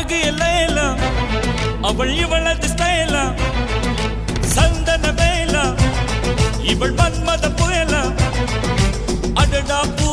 அழகு எல்லாம் அவள் இவளது ஸ்டைலா சந்தன வேலா இவள் மன்மத புயலா அடடா பூ